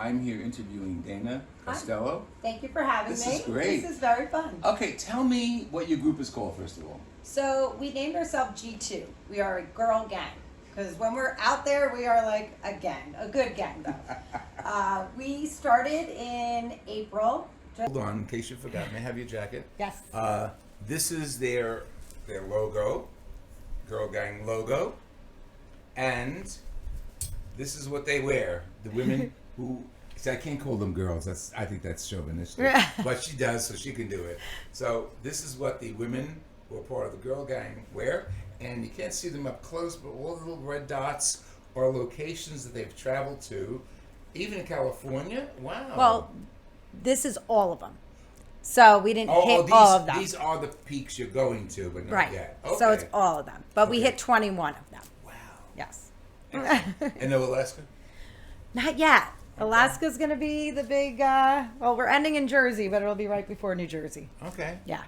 I'm here interviewing Dana Hi. Costello. Thank you for having This me. is great. This is very fun. Okay, tell me what your group is called, first of all. So we named ourselves G2. We are a girl gang. Because when we're out there, we are like a gang. A good gang, though. We started in April. Hold on, in case you forgot, may I have your jacket? Yes. This is their logo, Girl Gang logo, and this is what they wear. The women who, see, I can't call them girls. I think that's chauvinistic, but she does, so she can do it. So this is what the women who are part of the Girl Gang wear, and you can't see them up close, but all the little red dots are locations that they've traveled to, even in California. Wow. Well, this is all of them. So we didn't hit these, all of them. These are the peaks you're going to, but not Right. yet. Okay. So it's all of them. But we Okay. hit 21 of them. Wow. Yes. And no Alaska? Not yet. Alaska's going to be the big, well, we're ending in Jersey, but it'll be right before New Jersey. Okay. Yeah.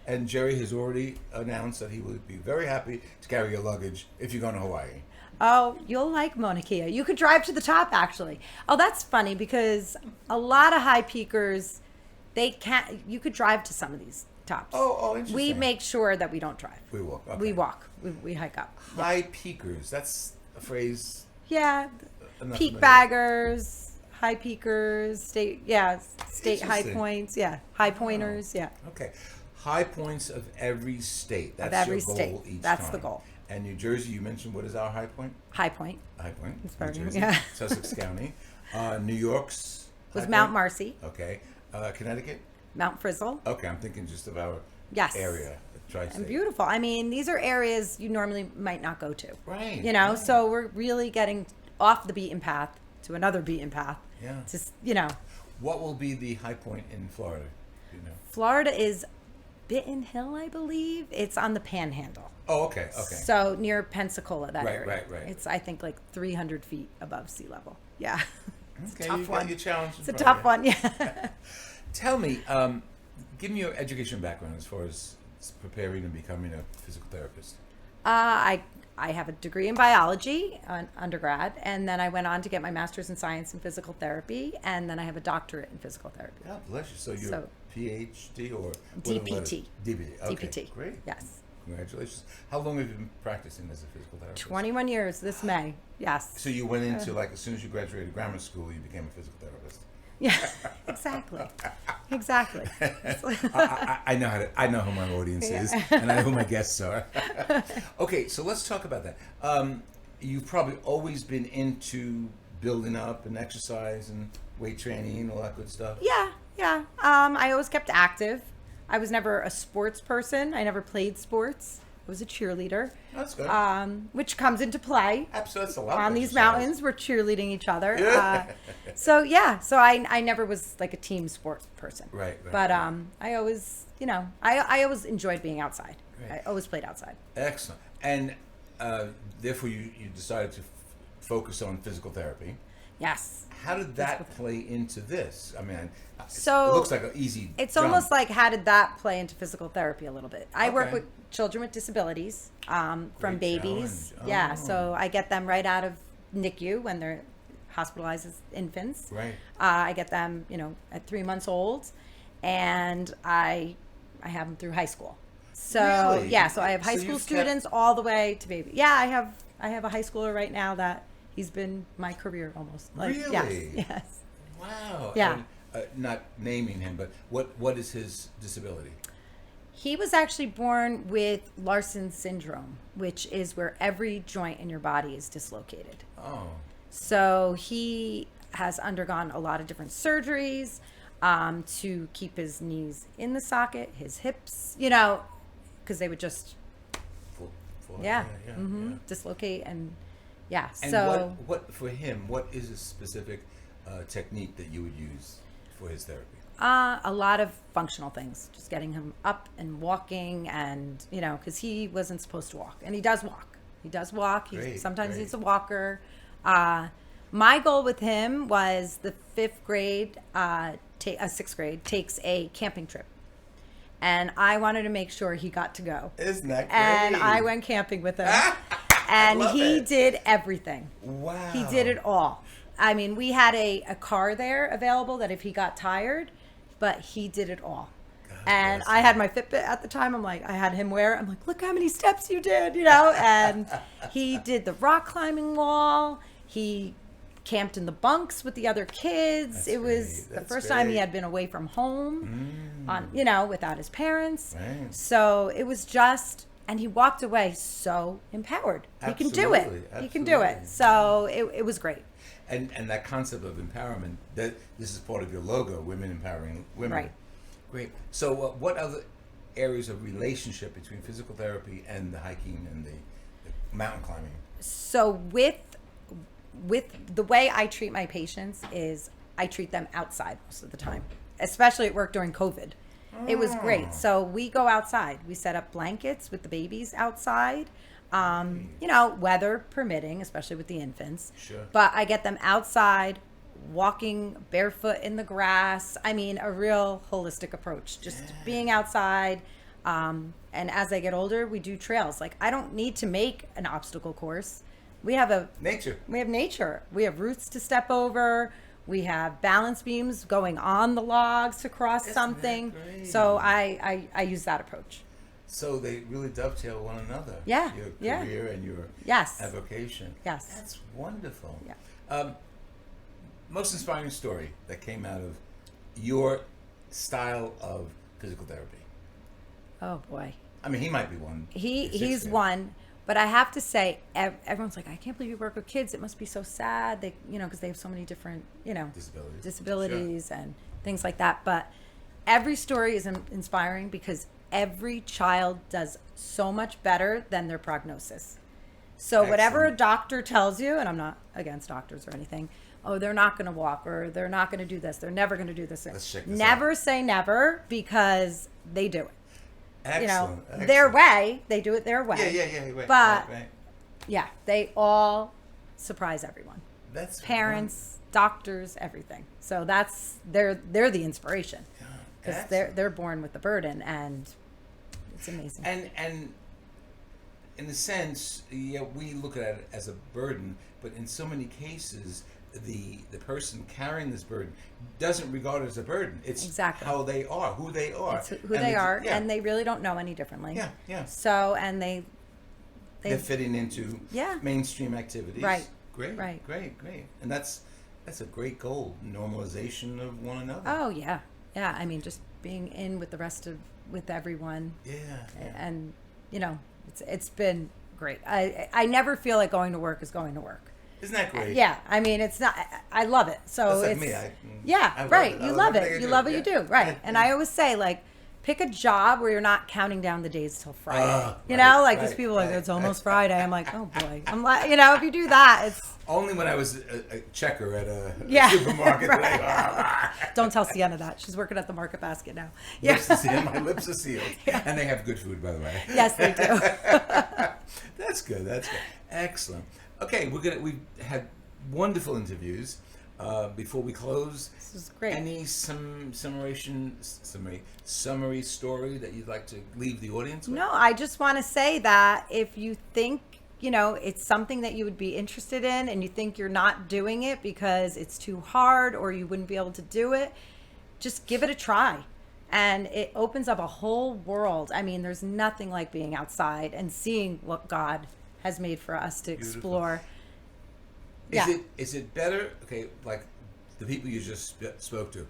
And Jerry has already announced that he would be very happy to carry your luggage if you're going to Hawaii. Oh, you'll like Mauna Kea. You could drive to the top, actually. Oh, that's funny because a lot of high peakers, they can't, you could drive to some of these tops. Oh, interesting. We make sure that we don't drive. We walk. Okay. We walk. We hike up. High peakers. That's a phrase. Yeah. I'm not Peak familiar. baggers, high peakers, state high Interesting. points, high pointers, Okay. High points of every state. That's every your goal state. each That's time. the goal. And New Jersey, you mentioned, what is our high point? High point High point. It's New very- Jersey. yeah. Sussex County. New York's was high Mount point? Marcy, Okay. Connecticut? Mount Frizzle. Okay, I'm thinking just of our Yes. area, tri-state. And beautiful. I mean, these are areas you normally might not go to. Right. You know, right. so we're really getting off the beaten path to another beaten path. Yeah. Just, you know, What will be the high point in Florida? Do you know? Florida is Benton Hill, I believe. It's on the Panhandle. Oh, okay, okay. So near Pensacola, that Right, area. right. It's, I think, like 300 feet above sea level. Yeah. It's Okay, a tough you got one. your challenge in It's a front of tough you. one, yeah. Tell me, give me your education background as far as preparing and becoming a physical therapist. I have a degree in biology, undergrad, and then I went on to get my master's in science and physical therapy, and then I have a doctorate in physical therapy. God bless you. So you're So- PhD or what are the DPT. letters? DPT. Okay, DPT. great. Yes. Congratulations. How long have you been practicing as a physical therapist? 21 years this May. Yes. So you went into, like, as soon as you graduated grammar school, you became a physical therapist. Yeah, exactly. Exactly. I know who my audience is, and I know who my guests are. Okay, so let's talk about that. You've probably always been into building up and exercise and weight training and all that good stuff. Yeah. I always kept active. I was never a sports person. I never played sports. I was a cheerleader, That's good. which comes into play. Absolutely, that's a lot. On of these exercise. mountains, we're cheerleading each other. Yeah. So I never was like a team sport person. Right. But right. I always, I always enjoyed being outside. Great. I always played outside. Excellent. And therefore, you decided to focus on physical therapy. Yes. How did that play into this? I mean, So it looks like an easy. It's jump. almost like how did that play into physical therapy a little bit? I work Okay. with children with disabilities, from Great babies. challenge. Yeah, Oh. so I get them right out of NICU when they're hospitalized as infants. Right. I get them, at 3 months old, and I have them through high school. So Really? yeah, so I have high So school you've students all the way to baby. Yeah, I have a high schooler right now that he's been my career almost. Really? Yes. Wow. Yeah. And, not naming him, but what is his disability? He was actually born with Larson syndrome, which is where every joint in your body is dislocated. Oh. So he has undergone a lot of different surgeries to keep his knees in the socket, his hips, because they would just, Full, yeah, yeah. dislocate and, yeah. And So what for him? What is a specific technique that you would use for his therapy? a lot of functional things, just getting him up and walking, and because he wasn't supposed to walk, and he does walk. Great, Sometimes great. he's a walker. My goal with him was the sixth grade takes a camping trip, and I wanted to make sure he got to go. Isn't that great? And I went camping with him, and love he it. did everything. Wow. He did it all. I mean, we had a car there available that if he got tired, but he did it all. And I had my Fitbit at the time. I'm like, I had him wear it. I'm like, look how many steps you did, you know? And he did the rock climbing wall. He camped in the bunks with the other kids. That's it was great. the That's first time he great. had been away from home on, you know, without his parents. Right. So it was just, and he walked away so empowered. He can do it. Absolutely, He can do it. absolutely. So it was great. And that concept of empowerment, that this is part of your logo, women empowering women. Right. Great. So what other areas of relationship between physical therapy and the hiking and the mountain climbing? So with the way I treat my patients is I treat them outside most of the time, especially at work during COVID. It was great. So we go outside. We set up blankets with the babies outside, you know, weather permitting, especially with the infants. Sure. But I get them outside, walking barefoot in the grass. I mean, a real holistic approach, just being outside. And as I get older, we do trails. Like, I don't need to make an obstacle course. We have Nature. nature. We have roots to step over. We have balance beams going on the logs to cross Isn't that something. great? So I use that approach. So they really dovetail one another. Yeah, Your yeah. career and your Yes. avocation. Yes. That's wonderful. Yeah. Most inspiring story that came out of your style of physical therapy. Oh boy. I mean, he might be one. He's 60. one, but I have to say, everyone's like, I can't believe you work with kids. It must be so sad. They, you know, because they have so many different, you know, disabilities and things like that. But every story is inspiring because every child does so much better than their prognosis. So whatever a Excellent. doctor tells you, and I'm not against doctors or anything, oh, they're not going to walk or they're not going to do this. They're never going to do this. Let's check this Never out. say never because they do it. Excellent. You know, excellent. their way. They do it their way. Yeah. Right, But- right. Yeah, they all surprise everyone. That's Parents, doctors, everything. So they're the inspiration because they're born with the burden, and it's amazing. And in a sense, yeah, we look at it as a burden, but in so many cases, the person carrying this burden doesn't regard it as a burden. It's Exactly. how they are, who they are. It's who And they are, yeah. and they really don't know any differently. Yeah. So, and They're fitting into Yeah. mainstream activities. Right. Great. Right. Great. And that's a great goal. Normalization of one another. Oh yeah, yeah. I mean, just being in with the rest of with everyone, Yeah. and you know, it's been great. I never feel like going to work is going to work. Isn't that great? Yeah, I mean, it's not. I love it. So That's like it's me. I love right. it. You I love everything I it. You do. love what you Yeah. do, right? Yeah. And I always say, like, pick a job where you're not counting down the days till Friday. you right, know, like these right, people are like, right. it's almost Friday. I'm like, oh boy. I'm like, you know, if you do that, it's Only when I was a checker at a Yeah. supermarket. Right. Like, don't tell Sienna that. She's working at the Market Basket now. lips are sealed. My lips are sealed. And they have good food, by the way. Yes, they do. That's good. Excellent. Okay, we've had wonderful interviews. Before we close, This is great. any summary story that you'd like to leave the audience with? No, I just want to say that if you think, you know, it's something that you would be interested in and you think you're not doing it because it's too hard or you wouldn't be able to do it, just give it a try. And it opens up a whole world. I mean, there's nothing like being outside and seeing what God has made for us to Beautiful. explore. Is it better, okay, like the people you just spoke to,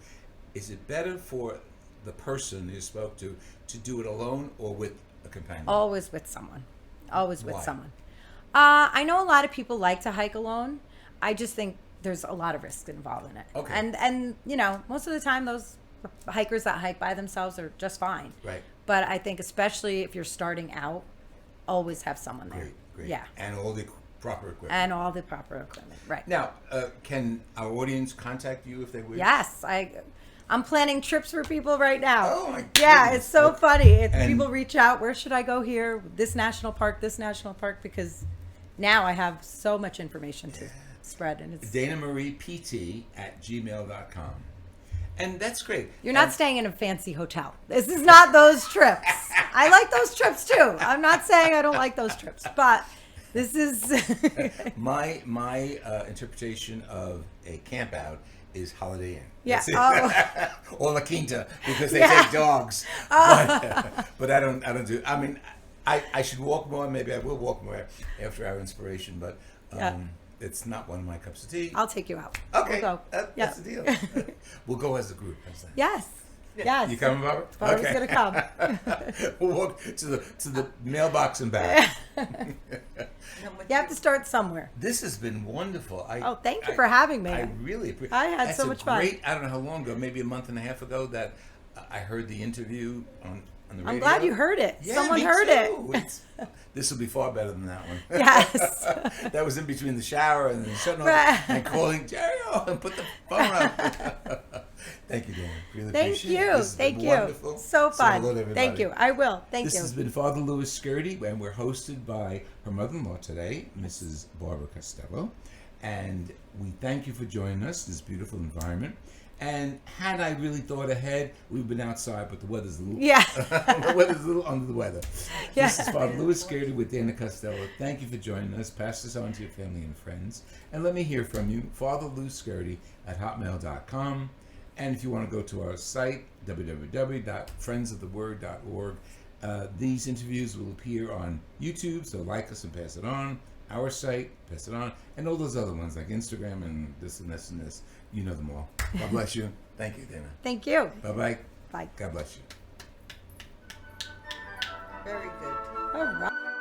is it better for the person you spoke to do it alone or with a companion? Always with someone. Always with Why? someone. I know a lot of people like to hike alone. I just think there's a lot of risk involved in it. Okay. And you know, most of the time those hikers that hike by themselves are just fine. Right. But I think especially if you're starting out, always have someone there. Great. Yeah. And all the proper equipment. And all the proper equipment. Right. Now, can our audience contact you if they wish? Yes, I'm planning trips for people right now. Oh, my Yeah, goodness. it's so funny. If And- people reach out, where should I go here? This national park, because now I have so much information to spread, and it's DanaMariePT@gmail.com. And that's great. you're not staying in a fancy hotel. This is not those trips. I like those trips too. I'm not saying I don't like those trips, but This is My interpretation of a camp out is Holiday Inn. Yeah. That's it. Oh. Or La Quinta, because they Yeah. take dogs. But I don't do. I mean, I should walk more. Maybe I will walk more after our inspiration. But Yeah. it's not one of my cups of tea. I'll take you out. Okay, We'll go. that's the deal. We'll go as a group. How's that? Yes. Yes. You coming, Barbara? Barbara's gonna come. We'll walk to the mailbox and back. You have to start somewhere. This has been wonderful. Oh, thank you for having me. I really appreciate. I had so much fun. I don't know how long ago, maybe a month and a half ago, that I heard the interview on the radio. I'm glad you heard it. Yeah, Someone me heard too. it. This will be far better than that one. Yes. That was in between the shower and then shutting Right. off and calling Jerry and put the phone up. Thank you, Dan. Really Thank appreciate it. you. This has Thank been you. wonderful. So Say hello fun. to everybody. Thank you. I will. Thank This you. has been Father Louis Scurti, and we're hosted by her mother-in-law today, Mrs. Barbara Costello. And we thank you for joining us, this beautiful environment. And had I really thought ahead, we've been outside, but the weather's a little, Yeah. the weather's a little under the weather. Yeah. This is Father Louis Scurti with Dana Costello. Thank you for joining us. Pass this on to your family and friends. And let me hear from you, fatherlouiscurti@hotmail.com. And if you want to go to our site, www.friendsoftheword.org, these interviews will appear on YouTube, so like us and pass it on. Our site, pass it on, and all those other ones like Instagram and this and this and this. You know them all. God bless you. Thank you, Dana. Thank you. Bye-bye. Bye. God bless you. Very good. All right.